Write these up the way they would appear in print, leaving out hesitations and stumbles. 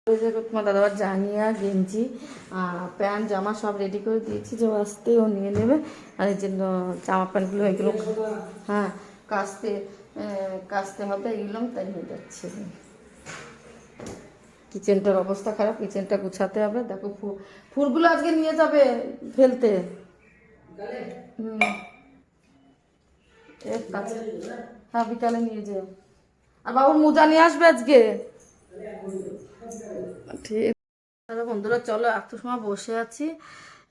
তোমার দাদাবার জাঙ্গিয়া গেঞ্জি প্যান্ট জামা সব রেডি করে দিয়েছি, যে আসতে ও নিয়ে নেবে। আর এই জন্য জামা প্যান্টগুলো এগুলো হ্যাঁ কাচতে কাচতে হবে, এগুলো তাই হয়ে যাচ্ছে। কিচেনটার অবস্থা খারাপ, কিচেনটা গুছাতে হবে। দেখো ফুলগুলো আজকে নিয়ে যাবে ফেলতে। হুম হ্যাঁ বিকালে নিয়ে যাও। আর বাবুর মোজা নিয়ে আসবে আজকে। ঠিক আছে বন্ধুরা, চলো এত সময় বসে আছি,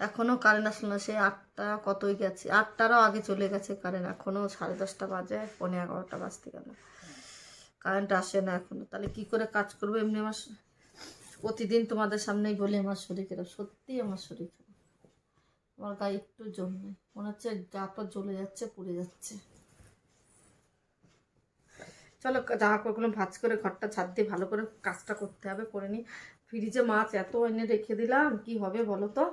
এখনো কারেন্ট আসলো না। সেই 8টা কতই গেছে, 8টারও আগে চলে গেছে কারেন্ট। এখনো 10:30 বাজে, 11:15 বাজতে গেল, কারেন্ট আসে না এখনো। তাহলে কি করে কাজ করবো? এমনি আমার প্রতিদিন তোমাদের সামনেই বলি আমার শরীর খারাপ, সত্যি আমার শরীর খারাপ। আমার গায়ে একটু জল নেই, মনে হচ্ছে গাটা জ্বলে যাচ্ছে, পুড়ে যাচ্ছে। চলো জামা কাপড়গুলো ভাঁজ করে ঘরটা ছাদ দিয়ে ভালো করে কাজটা করতে হবে, করে নিই। ফ্রিজে মাছ এত এনে রেখে দিলাম, কি হবে বলো তো?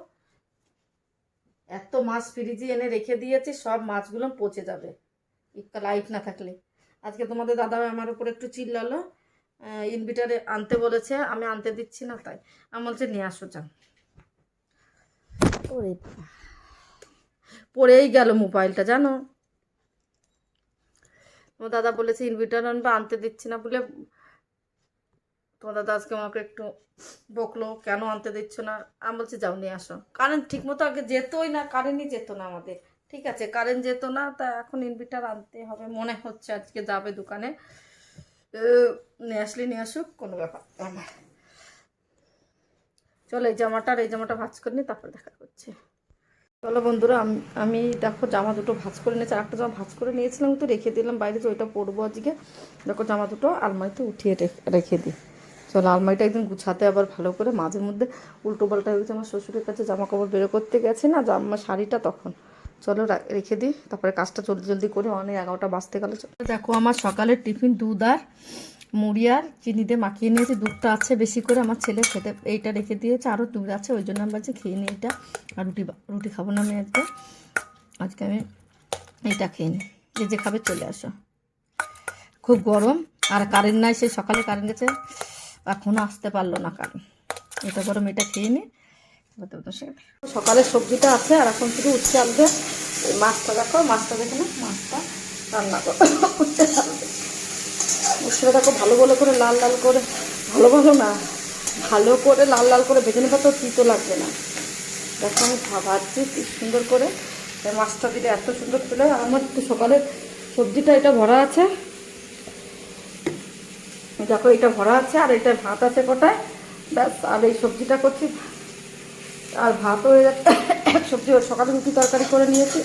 এত মাছ ফ্রিজে এনে রেখে দিয়েছি, সব মাছগুলো পচে যাবে একটা লাইট না থাকলে। আজকে তোমাদের দাদা আমার উপর একটু চিল্লালো, ইনভার্টারে আনতে বলেছে, আমি আনতে দিচ্ছি না, তাই আমি বলছে নিয়ে আসো যান। পড়েই গেল মোবাইলটা জানো। তোমার দাদা বলেছে ইনভার্টার আনবে, আনতে দিচ্ছি না বলে তোমার দাদা আজকে আমাকে একটু বকলো, কেন আনতে দিচ্ছ না। আমি বলছি যাও নিয়ে আসো। কারেন্ট ঠিক মতো আগে যেতই না, কারেন্টই যেত না আমাদের। ঠিক আছে কারেন্ট যেত না, তা এখন ইনভার্টার আনতে হবে মনে হচ্ছে। আজকে যাবে দোকানে, নিয়ে আসলে নিয়ে আসুক, কোনো ব্যাপার না। চলো এই জামাটা ভাঁজ করে নিই, তারপর দেখা করছে। চলো বন্ধুরা, আমি দেখো জামা দুটো ভাঁজ করে নিয়েছি। একটা জামা ভাঁজ করে নিয়েছিলাম, তো রেখে দিলাম বাইরে, যে ওইটা পরবো আজকে। দেখো জামা দুটো আলমারিতে উঠিয়ে রেখে দিই। চলো আলমারিটা একদিন গুছাতে আবার ভালো করে, মাঝে মধ্যে উল্টো পাল্টা হয়ে গেছে। আমার শ্বশুরের কাছে জামা কাপড় বেরো করতে গেছি না, জামা শাড়িটা, তখন চলো রেখে দিই, তারপরে কাজটা জলদি জলদি করে। অনেক 11টা বাজতে গেল। দেখো আমার সকালের টিফিন দুধ আর মুড়ি আর চিনি দিয়ে মাখিয়ে নিয়েছি। দুধটা আছে বেশি করে, আমার ছেলে খেতে এইটা রেখে দিয়েছে, আরও দুধ আছে, ওই জন্য আমি বলছি খেয়ে নিই এটা। আর রুটি খাবো না আমি আজকে আমি এইটা খেয়ে নিই। যে খাবে চলে আসো, খুব গরম। আর কারেন্ট নাই, সেই সকালে কারেন্ট গেছে, এখনও আসতে পারলো না কারেন্ট। এটা গরম, এটা খেয়ে নিই। সকালের সবজিটা আছে, আর এখন শুধু উচ্ছে আনবে। এই মাছটা দেখো, মাছটা দেখে না, মাছটা রান্না করতে থাকবে। উচ্ছেটা দেখো ভালো ভালো করে লাল লাল করে, ভালো না, ভালো করে লাল লাল করে ভেজে নেবো, তো তিতো লাগবে না। দেখো আমি ভাজছি কি সুন্দর করে। মাছটা দিলে এত সুন্দর ছিল। আমার তো সকালের সবজিটা এটা ভরা আছে, দেখো এটা ভরা আছে, আর এটা ভাত আছে কটায়, ব্যাস। আর এই সবজিটা করছি, আর ভাত হয়ে যাচ্ছে। সবজি সকালে রুটি তরকারি করে নিয়েছি,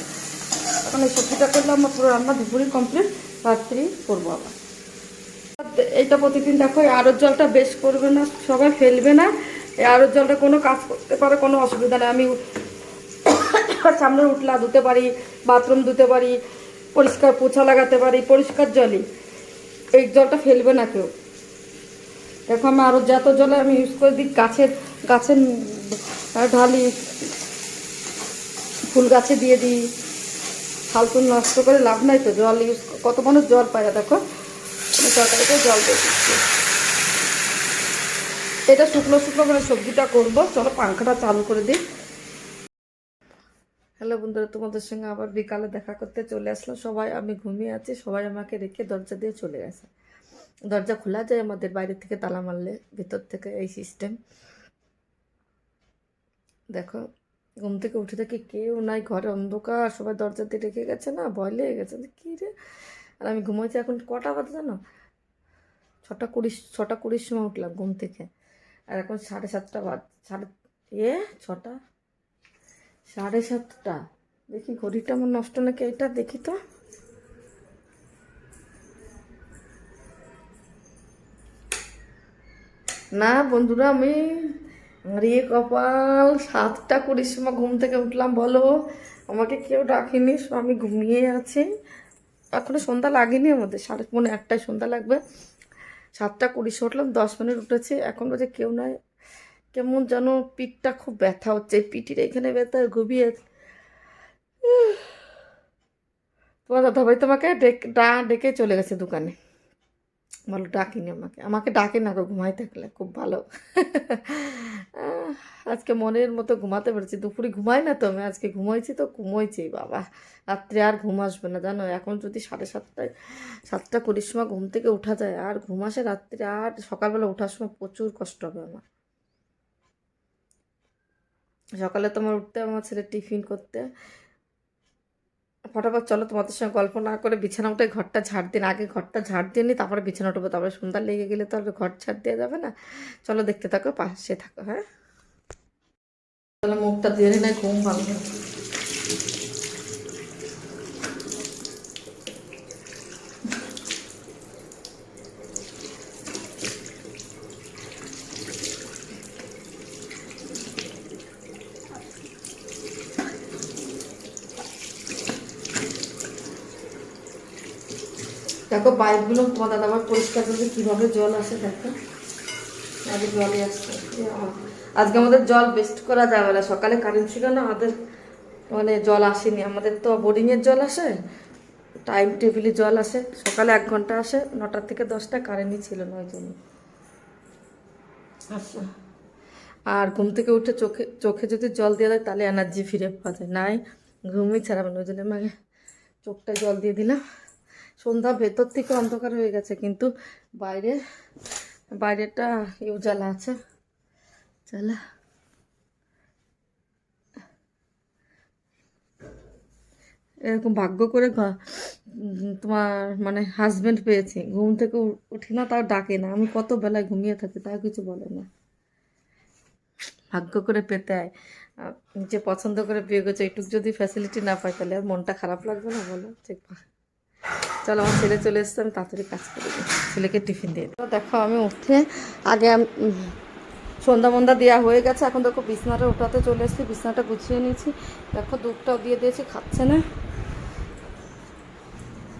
এখন এই সবজিটা করলে আমার পুরো রান্না দুপুরই কমপ্লিট, রাত্রি করবো আবার। এইটা প্রতিদিন দেখো, এই আরোর জলটা বেশ করবে না, সবাই ফেলবে না। এই আরোর জলটা কোনো কাজ করতে পারে, কোনো অসুবিধা নেই। আমি সামনে উঠলা ধুতে পারি, বাথরুম ধুতে পারি, পরিষ্কার পোছা লাগাতে পারি, পরিষ্কার জলই। এই জলটা ফেলবে না কেউ। দেখো আমি আরও যত জলে আমি ইউজ করে দিই, গাছের ঢালি, ফুল গাছে দিয়ে দিই। ফালতু নষ্ট করে লাভ নাই তো, জল ইউজ, কত মানুষ জল পায় না। দেখো আমি তরকারিতে জল দিয়ে দিচ্ছি। এটা শুকনো শুকনো করে সবজিটা করবো। চলো পাংখাটা চালু করে দিই। হ্যালো বন্ধুরা, তোমাদের সঙ্গে আবার বিকালে দেখা করতে চলে আসলো। সবাই, আমি ঘুমিয়ে আছি, সবাই আমাকে রেখে দরজা দিয়ে চলে গেছে। দরজা খোলা যায় আমাদের, বাইরে থেকে তালা মারলে, ভিতর থেকে এই সিস্টেম। দেখো ঘুম থেকে উঠে দেখি কেউ নাই, ঘরে অন্ধকার, সবাই দরজা দিয়ে রেখে গেছে, না ভয় লেগে গেছে কী রে। আর আমি ঘুমাইছি, এখন কটা বাজে জানো? 6টা 20 সময় উঠলাম ঘুম থেকে, আর এখন 7:30 বাজ, ছটা 7:30। দেখি ঘড়িটা আমার নষ্ট নাকি, এটা দেখি তো। না বন্ধুরা, আমি হারিয়ে কপাল, 7টা 20 সময় ঘুম থেকে উঠলাম বলো। আমাকে কেউ ডাকেনি, আমি ঘুমিয়ে আছি। এখনো সন্ধ্যা লাগেনি আমাদের, 1:30 সন্ধ্যা লাগবে। 7টা 20 উঠলাম, 10 মিনিট উঠেছি, এখন বাজে কেউ নাই। কেমন যেন পিঠটা খুব ব্যথা হচ্ছে, পিঠির এখানে ব্যথা, ঘুমিয়ে। তোমার দাদাভাই তোমাকে ডেকে চলে গেছে দোকানে। বলো ডাকিনি আমাকে, আমাকে ডাকে না গো ঘুমাই থাকলে খুব ভালো। আজকে মনের মতো ঘুমাতে পেরেছি, দুপুরে ঘুমাই না তো আমি, আজকে ঘুমাইছি তো ঘুমোইছি বাবা। রাত্রে আর ঘুম আসবে না জানো, এখন যদি 7:30 7টা 20 সময় ঘুম থেকে উঠা যায় আর ঘুম আসে রাত্রে, আর সকালবেলা ওঠার সময় প্রচুর কষ্ট হবে আমার। সকালে তোমার উঠতে আমার ছেলে টিফিন করতে, ফটাফট চলো তোমাদের সঙ্গে গল্প না করে বিছানা উঠে ঘরটা ঝাড় দিন, আগে ঘরটা ঝাড় দিয়ে নি তারপরে বিছানা উঠবো, তারপরে সন্ধ্যা লেগে গেলে তো আর ঘর ঝাড় দেওয়া যাবে না। চলো দেখতে থাকো, পাশে থাকো। হ্যাঁ চলো মুখটা দিয়ে নি, না ঘুম ভাঙবে। দেখো পাইপগুলো তোমার দাদা আবার পরিষ্কার করবে, কীভাবে জল আসে দেখো, আগে জলই আসছে। আজকে আমাদের জল বেস্ট করা যাবে না, সকালে কারেন্ট ছিল না আমাদের, মানে জল আসেনি আমাদের, তো বোরিংয়ের জল আসে, টাইম টেবিলে জল আসে, সকালে 1 ঘন্টা আসে, 9টা থেকে 10টা, কারেন্টই ছিল না ওই জন্য। আচ্ছা, আর ঘুম থেকে উঠে চোখে চোখে যদি জল দিয়ে দেয় তাহলে এনার্জি ফিরে পাওয়া যায়, নাই ঘুমই ছাড়াবে না, ওই জন্য আমি চোখটায় জল দিয়ে দিলাম। সন্ধ্যা ভেতর থেকে অন্ধকার হয়ে গেছে, কিন্তু বাইরেটা উজালা আছে। চলা এরকম ভাগ্য করে তোমার মানে হাজবেন্ড পেয়েছি, ঘুম থেকে উঠি না তাও ডাকে না, আমি কত বেলায় ঘুমিয়ে থাকি তাও কিছু বলে না, ভাগ্য করে পেতে হয়। নিজে পছন্দ করে বিয়ে করছে, এইটুকু যদি ফ্যাসিলিটি না পাই তাহলে আর মনটা খারাপ লাগবে না বলো। ঠিক, চলো আমার ছেলে চলে এসছে, আমি তাড়াতাড়ি কাজ করে দিই, ছেলেকে টিফিন দিয়ে দিই। দেখো আমি উঠে আগে সন্ধ্যা দেওয়া হয়ে গেছে, এখন দেখো বিছনাটা উঠাতে চলে এসেছি, বিছনাটা গুছিয়ে নিয়েছি, দেখো দুধটাও দিয়ে দিয়েছি, খাচ্ছে না।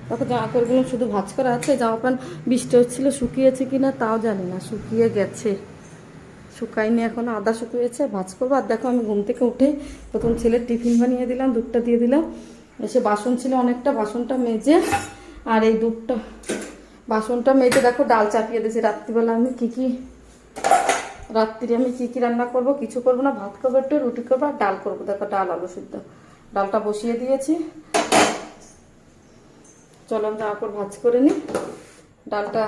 দেখো জামা কাপড়গুলো শুধু ভাঁজ করা আছে, জামা প্যান্ট বৃষ্টি হচ্ছিলো শুকিয়েছে কিনা তাও জানি না, শুকিয়ে গেছে, শুকায়নি এখনও, আদা শুকিয়েছে, ভাঁজ করবো। আর দেখো আমি ঘুম থেকে উঠে প্রথম ছেলের টিফিন বানিয়ে দিলাম, দুধটা দিয়ে দিলাম, এসে বাসন ছিল অনেকটা, বাসনটা মেজে আর এই দুধটা বাসনটা মেজে দেখো ডাল চাপিয়ে দিয়েছি। রাত্রিবেলা আমি রাত্রি আমি কী রান্না করব, কিছু করবো না, ভাত করবো একটু, রুটি করবো আর ডাল করবো। দেখো ডাল আলু সিদ্ধ, ডালটা বসিয়ে দিয়েছি। চলো আমি জামা কাপড় ভাঁজ করে নিই। ডালটা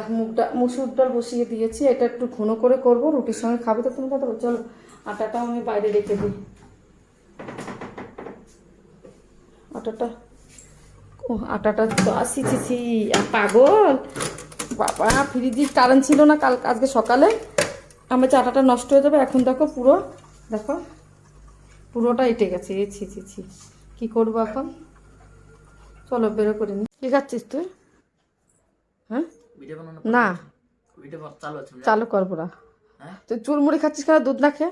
মুসুর ডাল বসিয়ে দিয়েছি, এটা একটু ঘন করে করব, রুটির সঙ্গে খাবে তো তুমি দাদা। চলো আটাটাও আমি বাইরে রেখে দিই, আটাটা তো আসিছি পাগল বাবা, ফ্রিজে কারেন্ট ছিল না আজকে সকালে, আমার আটাটা নষ্ট হয়ে যাবে। এখন দেখো পুরোটা এঁটে গেছে, ছি কি করবো এখন, চলো বেরো করে নি। কি খাচ্ছিস তুই? হ্যাঁ না চালু করবো না, তুই চুরমুড়ি খাচ্ছিস কেন, দুধ না খেয়ে?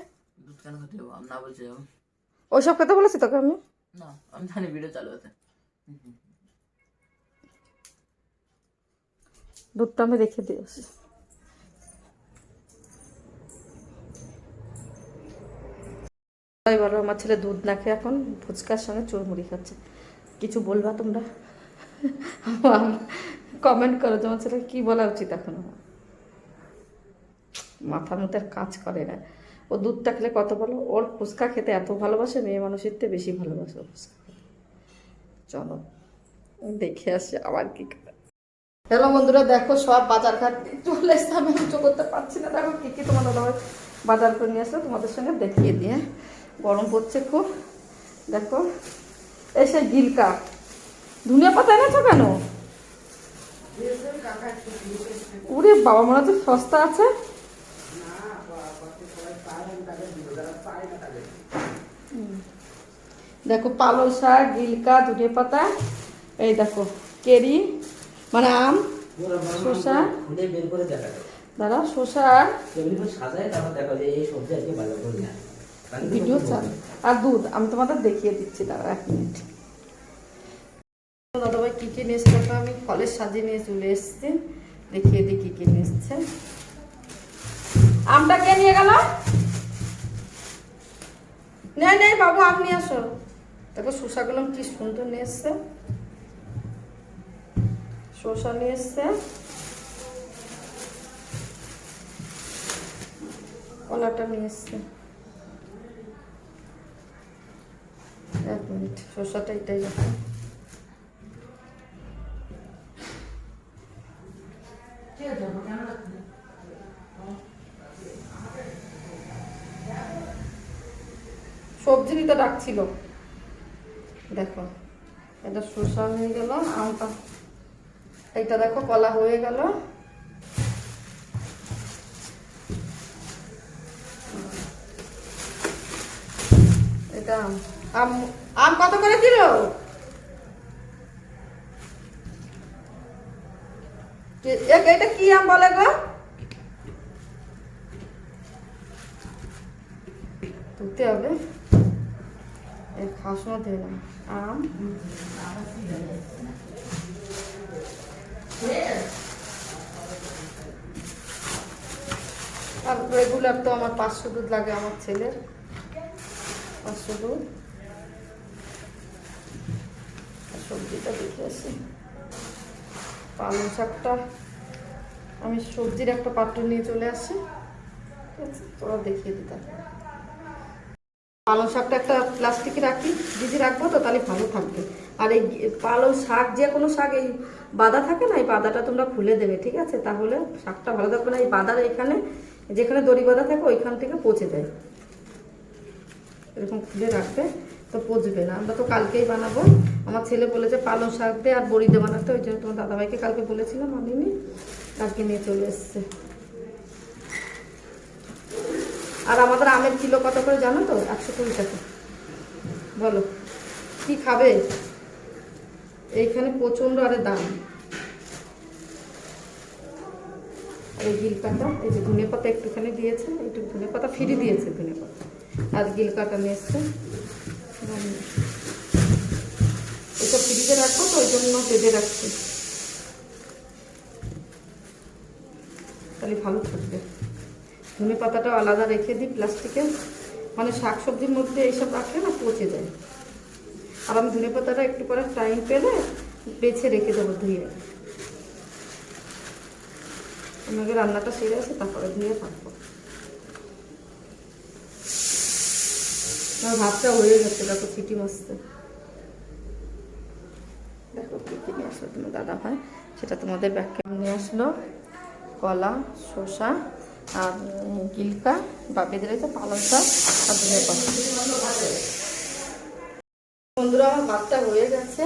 ওইসব খেতে বলেছি তোকে আমি? আমি জানি ভিডিও চালু আছে। দুধটা আমি রেখে দিয়েছি। বলো আমার ছেলে দুধ না খেয়ে এখন ফুচকার সঙ্গে চুরমুড়ি খাচ্ছে, কিছু বলবা তোমরা? কমেন্ট করো যে আমার ছেলে কী বলা উচিত এখন, মাথার মধ্যে কাজ করে না। ও দুধটা খেলে কত বলো, ওর ফুচকা খেতে এত ভালোবাসে, মেয়ে মানুষের থেকে বেশি ভালোবাসে ফুচকা খেতে। চলো দেখে আসি আবার কি করে। হ্যালো বন্ধুরা, দেখো সব বাজার ঘাট চলে এসছে, আমি উঁচু করতে পারছি না। দেখো কী তোমার দাদা বাজার করে নিয়ে আসলে তোমাদের সঙ্গে দেখিয়ে দিয়ে, গরম পড়ছে খুব। দেখো এসে গিলকা ধনিয়া পাতা এনেছো কেন? ওরে বাবা, মনে হচ্ছে সস্তা আছে। দেখো পালং শাক, গিলকা, ধনিয়া পাতা, এই দেখো কেরি মানে আম, শসা, দাঁড়া শসা ভিডিও চাল আর দুধ আমি তোমাদের দেখিয়ে দিচ্ছি, দাঁড়া 1 মিনিট। দাদাভাই কী কী নিয়ে এসছে দেখো, আমি ফলের সাজিয়ে নিয়ে চলে এসছি, দেখিয়ে দিই কী কী নিয়ে এসছে। আমটা কে নিয়ে গেল? নেই বাবু আম নিয়ে আসো। দেখো শসাগুলো কি সুন্দর নিয়ে এসছে, শসা নিয়ে এসছে, কলাটা নিয়ে এসছে। 1 মিনিট, শসাটা এটাই আছে। সবজি নিতে ডাকছিল। দেখো এটা শসা হয়ে গেল, আমটা এইটা দেখো কলা হয়ে গেল। এটা আম, আম কত করে কিলো? এটা কি আম বলে গো? তুলতে হবে, খাওয়ার সময় দেবে না আম। আর রেগুলার তো আমার 500 দুধ লাগে, আমার ছেলের 500 দুধ। সবজিটা দেখে আসি। পালং শাকটা আমি সবজির একটা পাত্র নিয়ে চলে আসি, ঠিক আছে? তোরা দেখিয়ে দিতে। পালং শাকটা একটা প্লাস্টিকে রাখি, ভিজে রাখবো তো, তাহলে ভালো থাকবে। আর এই পালং শাক, যে কোনো শাক, এই বাদা থাকে না, এই বাদাটা তোমরা খুলে দেবে, ঠিক আছে? তাহলে শাকটা ভালো থাকবে না। এই বাদার এখানে, যেখানে দড়ি বাঁধা থাকে ওইখান থেকে পচে যায়। এরকম খুলে রাখবে তো পচবে না। আমরা তো কালকেই বানাবো। আমার ছেলে বলেছে পালং শাক দিয়ে আর বড়ি দিয়ে বানাতে, ওই জন্য তোমার দাদাভাইকে কালকে বলেছিলাম, আনিনি, কালকে নিয়ে চলে এসছে। আর আমাদের আমের কিলো কত করে জানো তো? 120 টাকা। বলো কি খাবে? এইখানে প্রচন্ড আরে দাম। আর এই গিলকাটা, এই যে ধনে পাতা একটুখানি দিয়েছে, একটু ধনে পাতা ফ্রি দিয়েছে, ধনে পাতা আর গিলকাটা নিয়ে এসছে। এসব ফ্রিজে রাখবো তো, ওই জন্য বেঁধে রাখছি, তাহলে ভালো থাকবে। ধনে পাতাটাও আলাদা রেখে দিই প্লাস্টিকে, মানে শাক সবজির মধ্যে এইসব রাখলে না পচে যায়। আর আমি ধনে পাতাটা একটু পরে টাইম পেলে বেছে রেখে দেবো ধুয়ে। আমাকে রান্নাটা সেরে আছে, তারপরে ধুয়ে থাকবো। আমার ভাতটা হয়ে গেছে, দেখো সিটি মারছে। দেখো কী কী নিয়ে আসলো তোমার দাদা ভাই, সেটা তোমাদের ব্যাখ্যা নিয়ে আসলো। কলা, শসা আর গিলকা বা বেঁধে রয়েছে, পালং শাক আর ধনে পাতা। বন্ধুরা আমার ভাতটা হয়ে গেছে,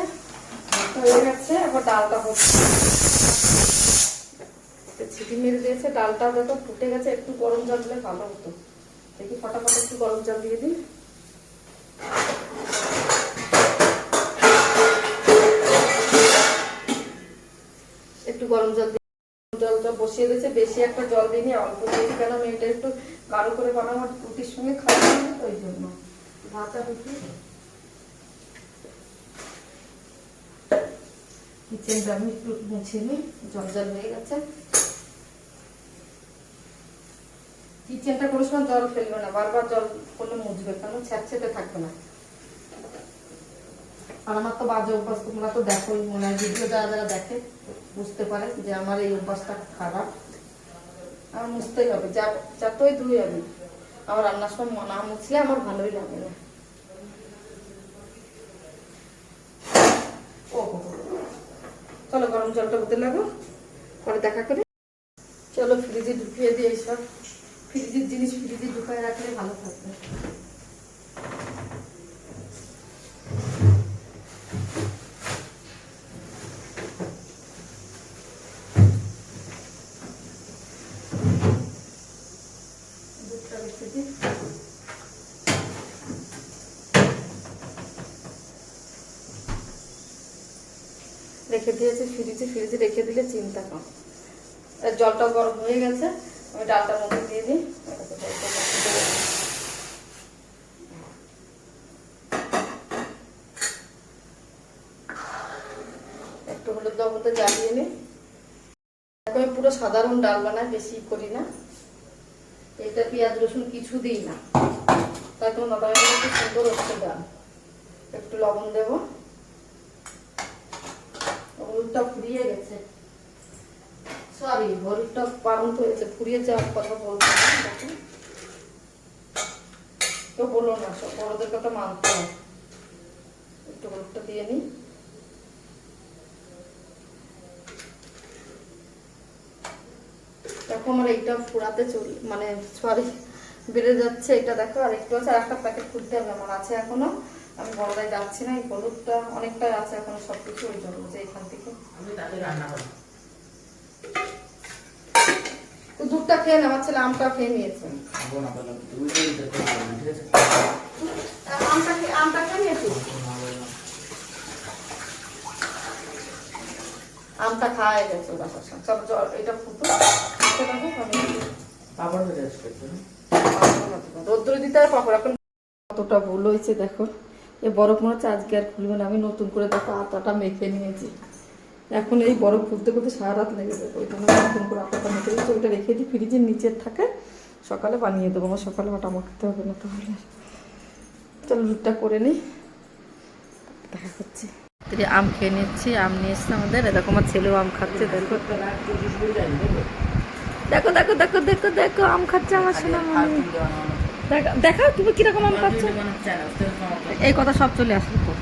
এবার ডালটা হচ্ছে। ছিটি মেরে দিয়েছে, ডালটা যত ফুটে গেছে, একটু গরম জল দিলে ভালো হতো। দেখি ফটাফট একটু গরম জল দিয়ে দিই। একটু গরম জল দিয়ে জলটা বসিয়ে দিয়েছে, বেশি একটা জল দিইনি, অল্প দিয়েছি, কেন আমি এটা একটু গাঢ় করে বানাবো, রুটির সঙ্গে খাওয়া হবে তো, ওই জন্য। ভাতটা রুটি কিচেনটা আমি একটু মুছে নিই, জল জল হয়ে গেছে। কিচেনটা কোনো সময় জল ফেলবে না, বারবার জল করলে মুছবে, কেন ছ্যাঁচেতে থাকবে না। আর আমার তো বাজে অভ্যাস, তোমরা তো দেখোই মনে হয়, ভিডিও যারা যারা দেখে বুঝতে পারে যে আমার এই অভ্যাসটা খারাপ। আমার মুছতেই হবে, যতই ধুই আমি। আমার রান্নার সময় না মুছলে আমার ভালোই লাগে না। ও চলো গরম জলটা হতে লাগো, পরে দেখা করে। চলো ফ্রিজে ঢুকিয়ে দিই এইসব ফ্রিজের জিনিস, ফ্রিজে ঢুকায় রাখলে ভালো থাকবে। দুধটা রেখে দিই। রেখে দিয়েছি ফ্রিজে, ফ্রিজে রেখে দিলে চিন্তা কম। জলটা গরম হয়ে গেছে, আমি ডালটার মধ্যে দিয়ে দিই। একটু হলুদ মধ্যে জ্বালিয়ে নিই। আমি পুরো সাধারণ ডাল বানাই, বেশি করি না। এটা পেঁয়াজ রসুন কিছু দিই না, তাই তোমার দাদা খুব সুন্দর হচ্ছে ডাল। একটু লবণ দেবো, হলুদটা ফুরিয়ে গেছে, সরি হলুদটা পারন্ত হয়েছে, ফুরিয়ে যাওয়ার কথা বলতে। কেউ বলো না, সব বড়দের কথা মানতে হয়। একটু হলুদটা দিয়ে নিই। দেখো আমার এইটা পুরাতে মানে সরি বেড়ে যাচ্ছে, এটা দেখো আর একটু আছে, আর একটা প্যাকেট খুলতে হবে আমার, আছে এখনো। আমি বড়দায় যাচ্ছি না, এই হলুদটা অনেকটাই আছে এখনো, সবকিছু ওই জন্য যে এখান থেকে আমি তাতে রান্না করি। তো দুধটা খেয়ে না, আমার ছেলে আমটা খেয়ে নিয়েছে। খাবো না বললাম, তুমি তো দিতে পারবে না, ঠিক আছে? আমটা খেয়ে নিয়েছি, আমটা খাওয়া গেছে বাসার সঙ্গে। চলো এটা ফুটো, পাপড় ভেজে আসবে একটু, না? রোদ্দুরে দিতে হয় পাপড়। এখন কতটা ভুল হয়েছে দেখো, এই বরফ মনে হচ্ছে আজকে আর খুলবে না। আমি নতুন করে দেখো আটাটা মেখে নিয়েছি, এখন এই বরফ খুলতে খুলতে সারা রাত লেগে যাবে। ওই জন্য নতুন করে আটাটা মেখে দিচ্ছি, ওইটা রেখে দিই ফ্রিজের নিচের থাকে, সকালে বানিয়ে দেবো। আমার সকালে আটা মাখতে হবে না তাহলে। চলো রুটটা করে নিই, দেখা করছি। আম খেয়ে নিচ্ছি, আম নিয়ে এসছে আমাদের, দেখো আমার ছেলেও আম খাচ্ছে। দেখো দেখো দেখো দেখো দেখো দেখো আম খাচ্ছে আমার সোনা মামি। দেখাও তুমি কিরকম আম খাচ্ছ, এই কথা সব চলে আসবে তো।